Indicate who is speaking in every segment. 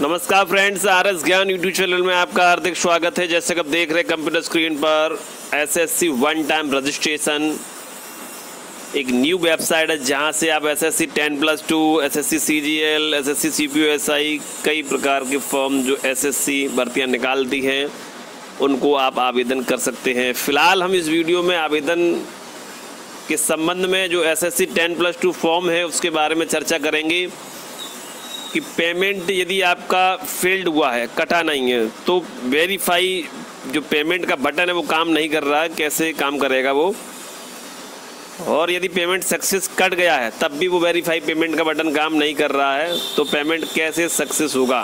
Speaker 1: नमस्कार friends, RS ज्ञान YouTube channel में आपका हार्दिक स्वागत है। जैसे कि आप देख रहे हैं कंप्यूटर स्क्रीन पर एसएससी वन टाइम रजिस्ट्रेशन एक न्यू वेबसाइट है जहां से आप एसएससी 10+2, एसएससी सीजीएल, एसएससी सीपीयूएसआई कई प्रकार के फॉर्म जो एसएससी भर्तियां निकालती हैं उनको आप आवेदन कर सकते हैं। फिलहाल हम इस वीडियो में आवेदन के संबंध में जो एसएससी 10+2 फॉर्म है उसके बारे में चर्चा करेंगे कि पेमेंट यदि आपका फेल्ड हुआ है, कटा नहीं है, तो वेरीफाई जो पेमेंट का बटन है वो काम नहीं कर रहा है, कैसे काम करेगा वो। और यदि पेमेंट सक्सेस कट गया है तब भी वो वेरीफाई पेमेंट का बटन काम नहीं कर रहा है, तो पेमेंट कैसे सक्सेस होगा।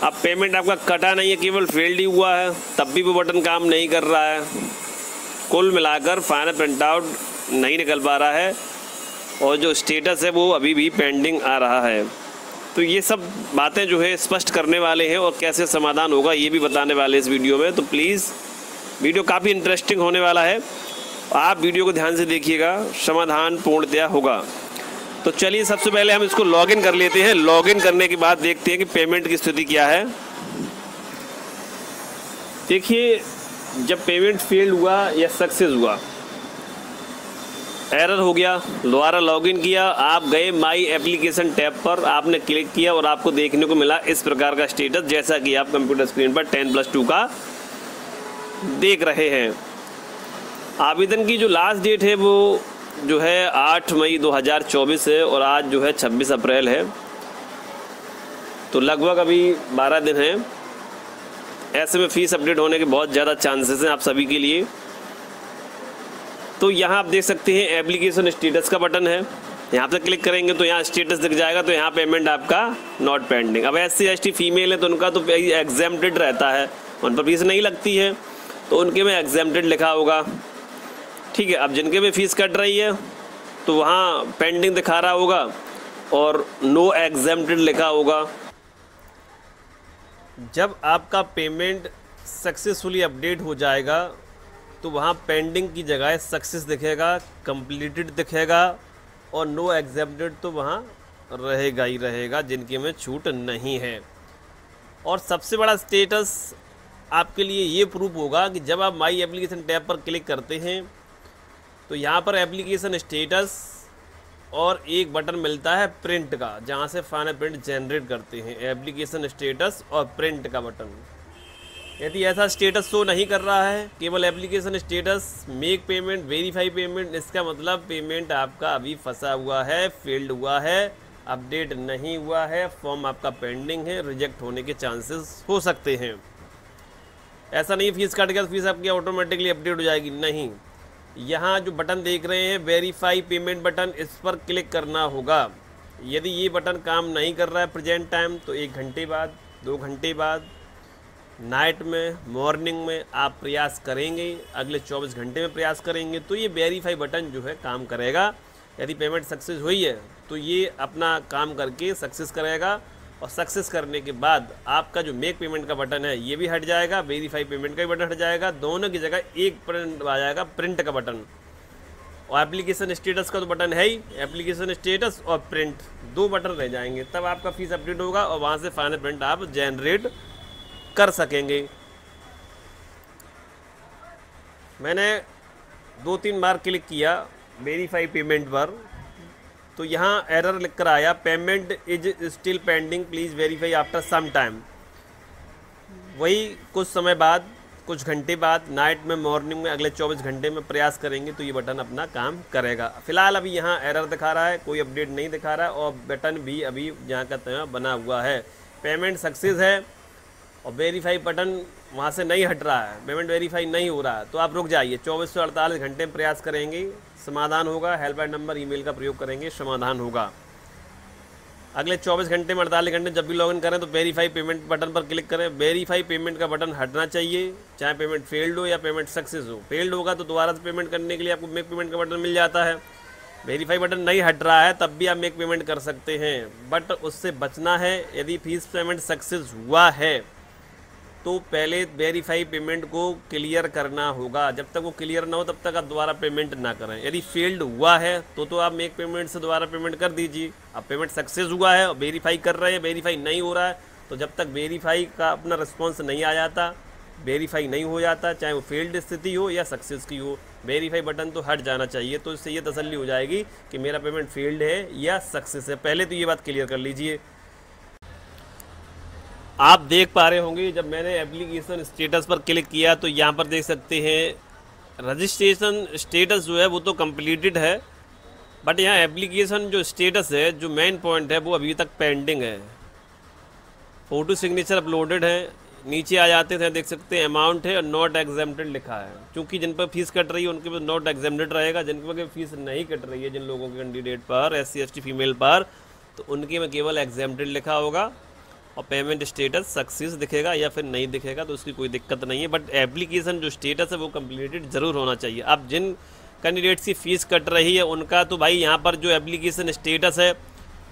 Speaker 1: अब पेमेंट आपका कटा नहीं है, केवल फेल्ड ही हुआ है, तब भी वो बटन काम नहीं कर रहा है। कुल मिलाकर फाइनल प्रिंट आउट नहीं निकल पा रहा है और जो स्टेटस है वो अभी भी पेंडिंग आ रहा है। तो ये सब बातें जो है स्पष्ट करने वाले हैं और कैसे समाधान होगा ये भी बताने वाले इस वीडियो में। तो प्लीज़ वीडियो काफ़ी इंटरेस्टिंग होने वाला है, आप वीडियो को ध्यान से देखिएगा, समाधान पूर्णतया होगा। तो चलिए सबसे पहले हम इसको लॉगिन कर लेते हैं। लॉगिन करने के बाद देखते हैं कि पेमेंट की स्थिति क्या है। देखिए, जब पेमेंट फेल हुआ या सक्सेस हुआ, एरर हो गया, दोबारा लॉगिन किया, आप गए माई एप्लीकेशन टैब पर, आपने क्लिक किया और आपको देखने को मिला इस प्रकार का स्टेटस, जैसा कि आप कंप्यूटर स्क्रीन पर 10+2 का देख रहे हैं। आवेदन की जो लास्ट डेट है वो जो है 8 मई 2024 है और आज जो है 26 अप्रैल है, तो लगभग अभी 12 दिन हैं। ऐसे में फ़ीस अपडेट होने के बहुत ज़्यादा चांसेस हैं आप सभी के लिए। तो यहाँ आप देख सकते हैं एप्लीकेशन स्टेटस का बटन है, यहाँ पे क्लिक करेंगे तो यहाँ स्टेटस दिख जाएगा, तो यहाँ पेमेंट आपका नॉट पेंडिंग। अब SC ST फीमेल है तो उनका तो एग्जेम्प्टेड रहता है, उन पर फीस नहीं लगती है, तो उनके में एग्जेम्प्टेड लिखा होगा। ठीक है, अब जिनके में फ़ीस कट रही है तो वहाँ पेंडिंग दिखा रहा होगा और नो एग्जेम्प्टेड लिखा होगा। जब आपका पेमेंट सक्सेसफुली अपडेट हो जाएगा तो वहाँ पेंडिंग की जगह सक्सेस दिखेगा, कंप्लीटेड दिखेगा और नो एग्जेम्प्टेड तो वहाँ रहेगा ही रहेगा जिनके में छूट नहीं है। और सबसे बड़ा स्टेटस आपके लिए ये प्रूफ होगा कि जब आप माई एप्लीकेशन टैब पर क्लिक करते हैं तो यहाँ पर एप्लीकेशन स्टेटस और एक बटन मिलता है प्रिंट का, जहाँ से फाइनल प्रिंट जनरेट करते हैं। एप्लीकेशन स्टेटस और प्रिंट का बटन, यदि ऐसा स्टेटस शो नहीं कर रहा है, केवल application status, make payment, verify payment, इसका मतलब पेमेंट आपका अभी फंसा हुआ है, फेल्ड हुआ है, अपडेट नहीं हुआ है, फॉर्म आपका पेंडिंग है, रिजेक्ट होने के चांसेस हो सकते हैं। ऐसा नहीं फीस कट गया तो फीस आपकी ऑटोमेटिकली अपडेट हो जाएगी, नहीं। यहाँ जो बटन देख रहे हैं वेरीफाई पेमेंट बटन, इस पर क्लिक करना होगा। यदि ये बटन काम नहीं कर रहा है प्रेजेंट टाइम, तो 1 घंटे बाद, 2 घंटे बाद, नाइट में, मॉर्निंग में आप प्रयास करेंगे, अगले 24 घंटे में प्रयास करेंगे तो ये वेरीफाई बटन जो है काम करेगा। यदि पेमेंट सक्सेस हुई है तो ये अपना काम करके सक्सेस करेगा और सक्सेस करने के बाद आपका जो मेक पेमेंट का बटन है ये भी हट जाएगा, वेरीफाई पेमेंट का भी बटन हट जाएगा, दोनों की जगह एक बटन आ जाएगा प्रिंट का बटन। और एप्लीकेशन स्टेटस का तो बटन है ही, एप्लीकेशन स्टेटस और प्रिंट 2 बटन रह जाएंगे, तब आपका फीस अपडेट होगा और वहाँ से फाइनल प्रिंट आप जनरेट कर सकेंगे। मैंने 2-3 बार क्लिक किया वेरीफाई पेमेंट पर, तो यहाँ एरर लिख कर आया, payment is still pending, please verify after some time. वही कुछ समय बाद, कुछ घंटे बाद, नाइट में, मॉर्निंग में, अगले 24 घंटे में प्रयास करेंगे तो ये बटन अपना काम करेगा। फिलहाल अभी यहाँ एरर दिखा रहा है, कोई अपडेट नहीं दिखा रहा है और बटन भी अभी जहाँ का तहाँ बना हुआ है। पेमेंट सक्सेस है और वेरीफाई बटन वहाँ से नहीं हट रहा है, पेमेंट वेरीफाई नहीं हो रहा है, तो आप रुक जाइए, 24 से 48 घंटे में प्रयास करेंगे, समाधान होगा। हेल्पलाइन नंबर, ईमेल का प्रयोग करेंगे, समाधान होगा। अगले 24 घंटे में, 48 घंटे जब भी लॉगिन करें तो वेरीफाई पेमेंट बटन पर क्लिक करें। वेरीफाई पेमेंट का बटन हटना चाहिए, चाहे पेमेंट फेल्ड हो या पेमेंट सक्सेस हो। फेल्ड होगा तो दोबारा से पेमेंट करने के लिए आपको मेक पेमेंट का बटन मिल जाता है। वेरीफाई बटन नहीं हट रहा है तब भी आप मेक पेमेंट कर सकते हैं, बट उससे बचना है। यदि फीस पेमेंट सक्सेस हुआ है तो पहले वेरीफाई पेमेंट को क्लियर करना होगा। जब तक वो क्लियर ना हो तब तक आप दोबारा पेमेंट ना करें। यदि फेल्ड हुआ है तो आप मेक पेमेंट से दोबारा पेमेंट कर दीजिए। अब पेमेंट सक्सेस हुआ है और वेरीफाई कर रहे हैं, वेरीफाई नहीं हो रहा है, तो जब तक वेरीफाई का अपना रिस्पॉन्स नहीं आ जाता, वेरीफाई नहीं हो जाता, चाहे वो फेल्ड स्थिति हो या सक्सेस की हो, वेरीफाई बटन तो हट जाना चाहिए। तो इससे ये तसल्ली हो जाएगी कि मेरा पेमेंट फेल्ड है या सक्सेस है। पहले तो ये बात क्लियर कर लीजिए। आप देख पा रहे होंगे जब मैंने एप्लीकेशन स्टेटस पर क्लिक किया तो यहाँ पर देख सकते हैं रजिस्ट्रेशन स्टेटस जो है वो तो कंप्लीटेड है, बट यहाँ एप्लीकेशन जो स्टेटस है, जो मेन पॉइंट है, वो अभी तक पेंडिंग है। फ़ोटो सिग्नेचर अपलोडेड है। नीचे आ जाते थे, देख सकते हैं अमाउंट है और नॉट एग्जेम्प्टेड लिखा है। क्योंकि जिन पर फीस कट रही है उनके पास नॉट एग्जेम्प्टेड रहेगा। जिन पर फीस नहीं कट रही है, जिन लोगों के कैंडिडेट पर, SC ST फीमेल पर, तो उनके में केवल एग्जेम्प्टेड लिखा होगा और पेमेंट स्टेटस सक्सेस दिखेगा या फिर नहीं दिखेगा, तो उसकी कोई दिक्कत नहीं है। बट एप्लीकेशन जो स्टेटस है वो कंप्लीटेड ज़रूर होना चाहिए। अब जिन कैंडिडेट्स की फ़ीस कट रही है उनका तो भाई यहाँ पर जो एप्लीकेशन स्टेटस है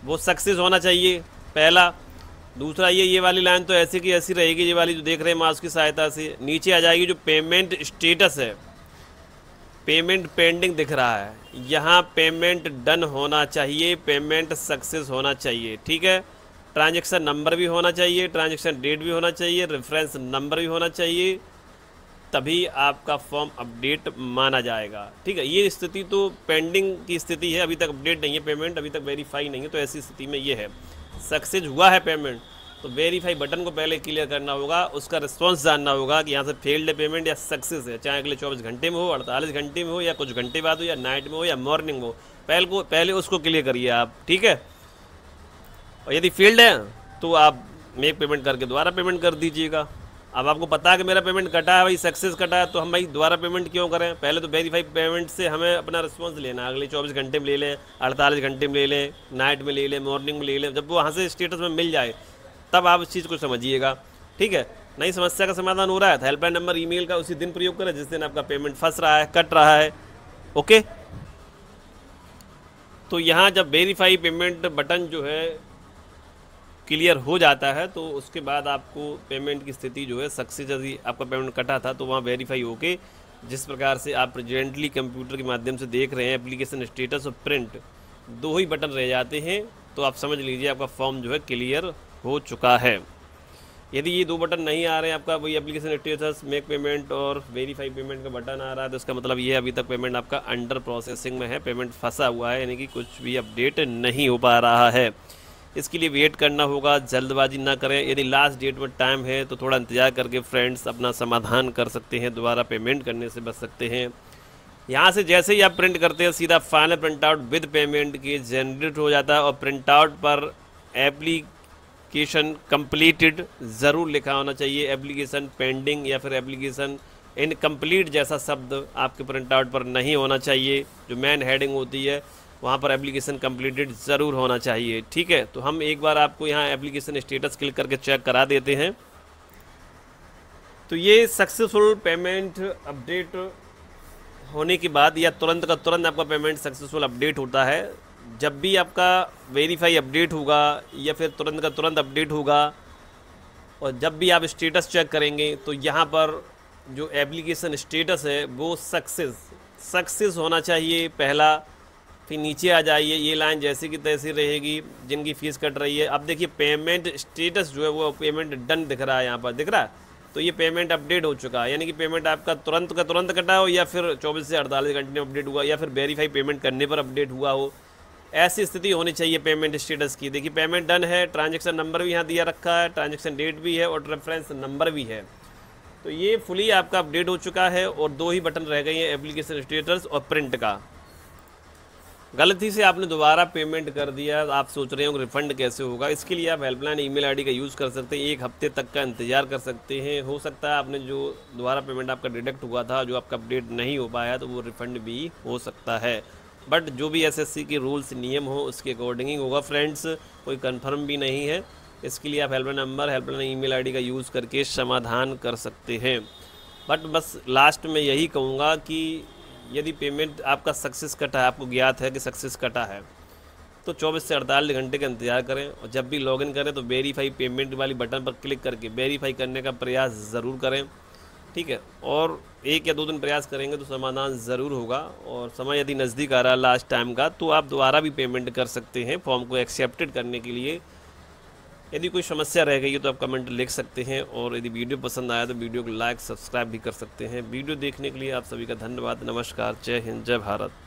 Speaker 1: वो सक्सेस होना चाहिए, पहला। दूसरा ये वाली लाइन तो ऐसी की ऐसी रहेगी, ये वाली जो देख रहे हैं माउस की सहायता से। नीचे आ जाएगी जो पेमेंट स्टेटस है, पेमेंट पेंडिंग दिख रहा है, यहाँ पेमेंट डन होना चाहिए, पेमेंट सक्सेस होना चाहिए, ठीक है। ट्रांजैक्शन नंबर भी होना चाहिए, ट्रांजैक्शन डेट भी होना चाहिए, रेफरेंस नंबर भी होना चाहिए, तभी आपका फॉर्म अपडेट माना जाएगा, ठीक है। ये स्थिति तो पेंडिंग की स्थिति है, अभी तक अपडेट नहीं है पेमेंट, अभी तक वेरीफाई नहीं है, तो ऐसी स्थिति में ये है। सक्सेस हुआ है पेमेंट तो वेरीफाई बटन को पहले क्लियर करना होगा, उसका रिस्पॉन्स जानना होगा कि यहाँ से फेल्ड है पेमेंट या सक्सेस है, चाहे अगले 24 घंटे में हो, 48 घंटे में हो, या कुछ घंटे बाद हो, या नाइट में हो, या मॉर्निंग में हो। पहले उसको क्लियर करिए आप, ठीक है। और यदि फील्ड है तो आप मेक पेमेंट करके दोबारा पेमेंट कर दीजिएगा। अब आपको पता है कि मेरा पेमेंट कटा है भाई, सक्सेस कटा है, तो हम भाई दोबारा पेमेंट क्यों करें। पहले तो वेरीफाई पेमेंट से हमें अपना रिस्पांस लेना है। अगले 24 घंटे में ले लें, 48 घंटे में ले लें, नाइट में ले लें, मॉर्निंग में ले लें, जब वो वहाँ से स्टेटस में मिल जाए तब आप इस चीज़ को समझिएगा, ठीक है। नई समस्या का समाधान हो रहा है तो हेल्पलाइन नंबर, ईमेल का उसी दिन प्रयोग करें जिस दिन आपका पेमेंट फंस रहा है, कट रहा है, ओके। तो यहाँ जब वेरीफाई पेमेंट बटन जो है क्लियर हो जाता है तो उसके बाद आपको पेमेंट की स्थिति जो है सक्सेस, यदि आपका पेमेंट कटा था तो वहाँ वेरीफाई होके जिस प्रकार से आप प्रेजेंटली कंप्यूटर के माध्यम से देख रहे हैं एप्लीकेशन स्टेटस और प्रिंट, दो ही बटन रह जाते हैं, तो आप समझ लीजिए आपका फॉर्म जो है क्लियर हो चुका है। यदि ये दो बटन नहीं आ रहे हैं, आपका वही एप्लीकेशन स्टेटस, मेक पेमेंट और वेरीफाई पेमेंट का बटन आ रहा है, तो इसका मतलब ये अभी तक पेमेंट आपका अंडर प्रोसेसिंग में है, पेमेंट फंसा हुआ है, यानी कि कुछ भी अपडेट नहीं हो पा रहा है। इसके लिए वेट करना होगा, जल्दबाजी ना करें। यदि लास्ट डेट में टाइम है तो थोड़ा इंतजार करके फ्रेंड्स अपना समाधान कर सकते हैं, दोबारा पेमेंट करने से बच सकते हैं। यहाँ से जैसे ही आप प्रिंट करते हैं सीधा final print out with payment के जनरेट हो जाता है और प्रिंट आउट पर एप्लीकेशन कंप्लीटेड ज़रूर लिखा होना चाहिए। एप्लीकेशन पेंडिंग या फिर एप्लीकेशन इनकम्प्लीट जैसा शब्द आपके प्रिंट आउट पर नहीं होना चाहिए। जो मेन हेडिंग होती है वहाँ पर एप्लीकेशन कंप्लीटेड ज़रूर होना चाहिए, ठीक है। तो हम एक बार आपको यहाँ एप्लीकेशन स्टेटस क्लिक करके चेक करा देते हैं। तो ये सक्सेसफुल पेमेंट अपडेट होने के बाद या तुरंत का तुरंत आपका पेमेंट सक्सेसफुल अपडेट होता है। जब भी आपका वेरीफाई अपडेट होगा या फिर तुरंत का तुरंत अपडेट होगा, और जब भी आप स्टेटस चेक करेंगे तो यहाँ पर जो एप्लीकेशन स्टेटस है वो सक्सेस होना चाहिए पहला। फिर नीचे आ जाइए, ये लाइन जैसी की तैसी रहेगी जिनकी फ़ीस कट रही है। अब देखिए पेमेंट स्टेटस जो है वो पेमेंट डन दिख रहा है, यहाँ पर दिख रहा है, तो ये पेमेंट अपडेट हो चुका है, यानी कि पेमेंट आपका तुरंत का तुरंत कटा हो या फिर 24 से 48 घंटे में अपडेट हुआ या फिर वेरीफाई पेमेंट करने पर अपडेट हुआ हो, ऐसी स्थिति होनी चाहिए पेमेंट स्टेटस की। देखिए पेमेंट डन है, ट्रांजैक्शन नंबर भी यहाँ दिया रखा है, ट्रांजैक्शन डेट भी है और रेफरेंस नंबर भी है। तो ये फुली आपका अपडेट हो चुका है और दो ही बटन रह गए हैं, एप्लीकेशन स्टेटस और प्रिंट का। गलती से आपने दोबारा पेमेंट कर दिया, आप सोच रहे हो रिफ़ंड कैसे होगा, इसके लिए आप हेल्पलाइन ईमेल आईडी का यूज़ कर सकते हैं। 1 हफ्ते तक का इंतज़ार कर सकते हैं। हो सकता है आपने जो दोबारा पेमेंट आपका डिडक्ट हुआ था, जो आपका अपडेट नहीं हो पाया, तो वो रिफ़ंड भी हो सकता है। बट जो भी SSC के रूल्स नियम हो उसके अकॉर्डिंग ही होगा फ्रेंड्स, कोई कन्फर्म भी नहीं है। इसके लिए आप helpline number, helpline email ID का यूज़ करके समाधान कर सकते हैं। बट बस लास्ट में यही कहूँगा कि यदि पेमेंट आपका सक्सेस कटा है, आपको ज्ञात है कि सक्सेस कटा है, तो 24 से 48 घंटे का इंतज़ार करें, और जब भी लॉगिन करें तो वेरीफाई पेमेंट वाली बटन पर क्लिक करके वेरीफाई करने का प्रयास ज़रूर करें, ठीक है। और 1 या 2 दिन प्रयास करेंगे तो समाधान ज़रूर होगा। और समय यदि नज़दीक आ रहा लास्ट टाइम का, तो आप दोबारा भी पेमेंट कर सकते हैं फॉर्म को एक्सेप्टेड करने के लिए। यदि कोई समस्या रह गई है तो आप कमेंट लिख सकते हैं, और यदि वीडियो पसंद आया तो वीडियो को लाइक सब्सक्राइब भी कर सकते हैं। वीडियो देखने के लिए आप सभी का धन्यवाद। नमस्कार, जय हिंद, जय भारत।